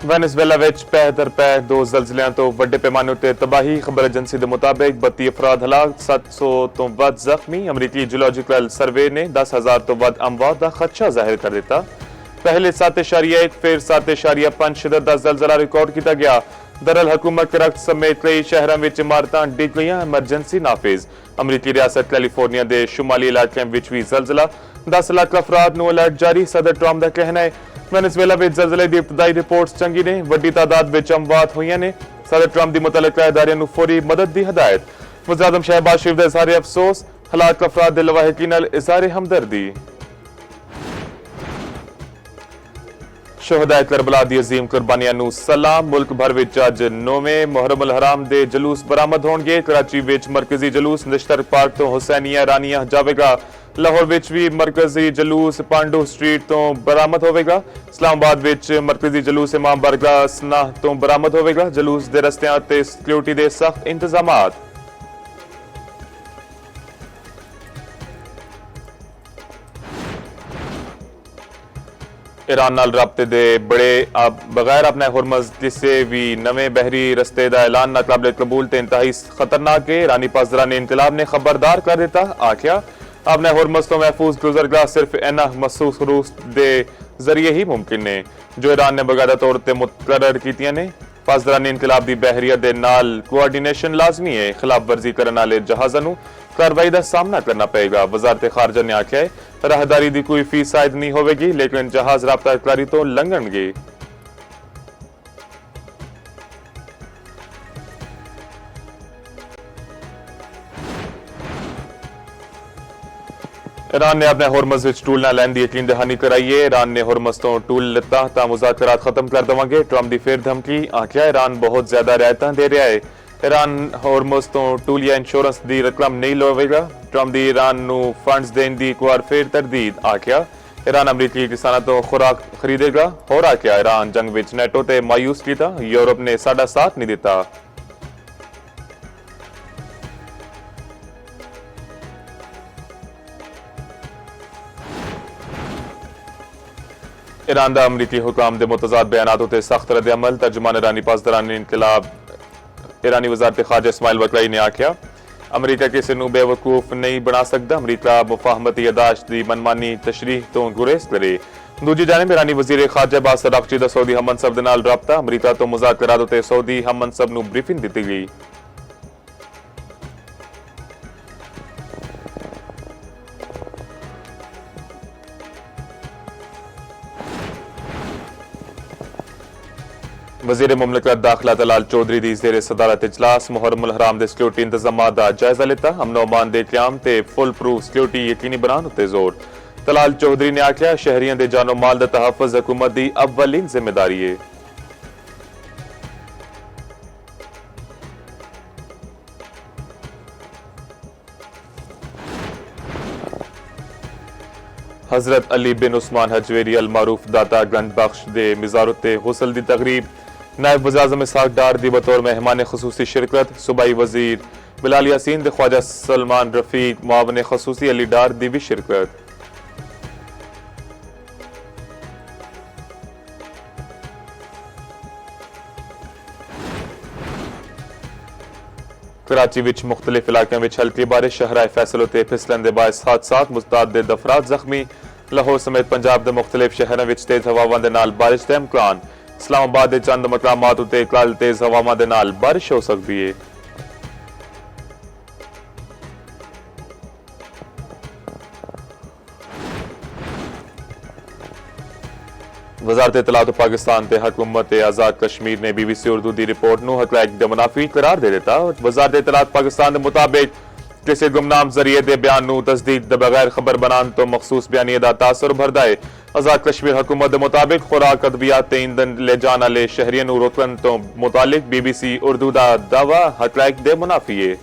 Venezuela विच पै दो ज़लज़लियां तो वड्डे पैमाने उत्ते तबाही। खबर एजेंसी के मुताबिक 32 अफराद हलाक, 700 तो वध जख्मी। अमरीकी जियोलॉजिकल सर्वे ने 10,000 तो वध अमवात का खदशा जाहिर कर दिता। पहले 7.1 फिर 7.5 शिदत का ज़लज़ला रिकॉर्ड किया गया। दरअल हुकूमत करख्त समेत कई शहरों में इमारतां डिग गईयां। एमरजेंसी नाफिज। अमरीकी रियासत कैलिफोर्निया के शुमाली इलाकों में भी ज़लज़ला। 10 लाख अफराद को अलर्ट जारी। सदर ट्रंप का कहना है वेनेजुएला में ज़लज़ले की इब्तदाई रिपोर्ट्स चंगी ने, वड्डी तादाद में अमवात हुई ने। सदर ट्रंप की मुतलका इदारे को फौरी मदद की हदायत। वज़ीर-ए-आज़म शहबाज शरीफ का इज़हार अफसोस। हलाक अफराद के लवाहिकीन नाल इज़हार हमदर्दी। शोहदाए करबला दी अजीम कुर्बानियां नू सलाम। मुल्क भर विच अज 9वें मुहर्रम उल हराम दे जलूस बरामद होणगे। कराची विच मरकजी जलूस निश्तर पार्क तो हुसैनिया रानिया जावेगा। लाहौर विच भी मरकजी जलूस पांडू स्ट्रीट तो बरामद होवेगा। इस्लामाबाद विच मरकजी जलूस इमाम बारगाह सनाह तो बरामद होवेगा। जलूस दे रस्तियां ते सिक्योरिटी दे सख्त इंतजामात। ईरान नाल राबते दे बड़े बगैर अपने हुरमज किसी भी नवे बहरी रस्ते का ऐलान नाकाबिल कबूल ते इंतहाई खतरनाक है। ईरानी पासदारान इनकलाब ने खबरदार कर दिता। आख्या अपने हुरमज तो महफूज गुजरगाह सिर्फ इन्ना मखसूस रूस के जरिए ही मुमकिन है जो ईरान ने बकायदा तौर पर मुकर्रर कीतियां ने। पासदारान इनकलाब की बहरीत के नाल कोआर्डीनेशन लाजमी है। खिलाफ वर्जी करने वाले जहाज़ों को कार्रवाई का सामना करना पेगा। वजारत खारजा ने आख्या है राहदारी की कोई फीस आयद नहीं होगी लेकिन जहाज राबता कारी तो लंघणगे। ईरान ने अपने हुरमज विच टूल ना लैन की यकीन दहानी कराई है। ईरान ने हुरमज तो टूल लिता ता मुज़ाकरात खत्म कर देवांगे। ट्रंप की फिर धमकी। आख्या ईरान बहुत ज्यादा रियायतां दे रहा है। ईरान हुरमज तो टूल या इंश्योरेंस की रकम नहीं लवेगा। ट्रंप की ईरान को फंड्स देने की एक बार फिर तरदीद। आख्या ईरान अमरीकी किसानों तो खुराक खरीदेगा। और आख्या ईरान जंग विच नेटो ते मायूस किया। यूरोप ने साडा साथ नहीं दिता। ईरान का अमरीकी हुकाम के मुतजाद बयानात ते सख्त रद्द अमल। तर्जुमान ईरानी पासदारान इनकलाब ईरानी वजारत खारजा इस्माइल बकलाई ने आख्या अमरीका किसी को बेवकूफ नहीं बना सकता। अमरीका मुफाहमती यादाश्त की मनमानी तशरीह तो गुरेज करे। दूजी जानिब ईरानी वजीर खारजा बासर रागची का सऊदी हम मनसब नाल राबता। अमरीका तो मुज़ाकरात ते सऊदी हम मनसब को ब्रीफिंग दी गई। वजीर मुमलिकत दाखिला तलाल चौधरी की जेर सदारत इजलास मुहर्रम उल हराम के सिक्योरिटी इंतजाम का जायजा लिता। अमनो अमान के क्याम ते फुल प्रूफ सिक्योरिटी यकीनी बनाने उत्ते जोर। तलाल चौधरी ने आख्या शहरियों के जानो माल का तहफ़्फ़ुज़ हुकूमत की अव्वलीन जिम्मेदारी है। हजरत अली बिन उस्मान हजवेरी अल मारूफ दाता गंज बख्श दे मिज़ारुत हुसल दी तकरीब। नायब वज़ीर-ए-आज़म इसहाक डार दी बतौर मेहमान खसूसी शिरकत। सूबाई वजीर बिलाल यासीन दे ख्वाजा सलमान रफीक मुआवन खसूसी अली डार दी भी शिरकत। कराची विच मुख्तलिफ इलाकों में हल्की बारिश। शहराए फैसलों ते फिसलन दे बायस हादसात। मुतअद्दिद अफराद जख्मी। लाहौर समेत पंजाब के मुख्तलिफ शहरों में तेज हवावां दे नाल बारिश का इम्कान। इस्लामाबाद के चंद मकामात उत्ते कल तेज हवावां दे नाल बारिश हो सकती है। वजारत इत्तलात पाकिस्तान ते हुकूमत आजाद कश्मीर ने BBC उर्दू की रिपोर्ट नू हकलाइक दे मुनाफी करार दे दिता। वजारत इत्तलात पाकिस्तान के मुताबिक किसी गुमनाम जरिए दे बयान नू तस्दीक दे बगैर खबर बनान तो मखसूस बयानिए दा तासर भरदा है। आजाद कश्मीर हुकूमत के मुताबिक खुराक अद्वियात ते ईंधन ले जाने वाले शहरियों नू रोकन तो मुतालिक BBC उर्दू का दावा हकलाइक दे मुनाफी है।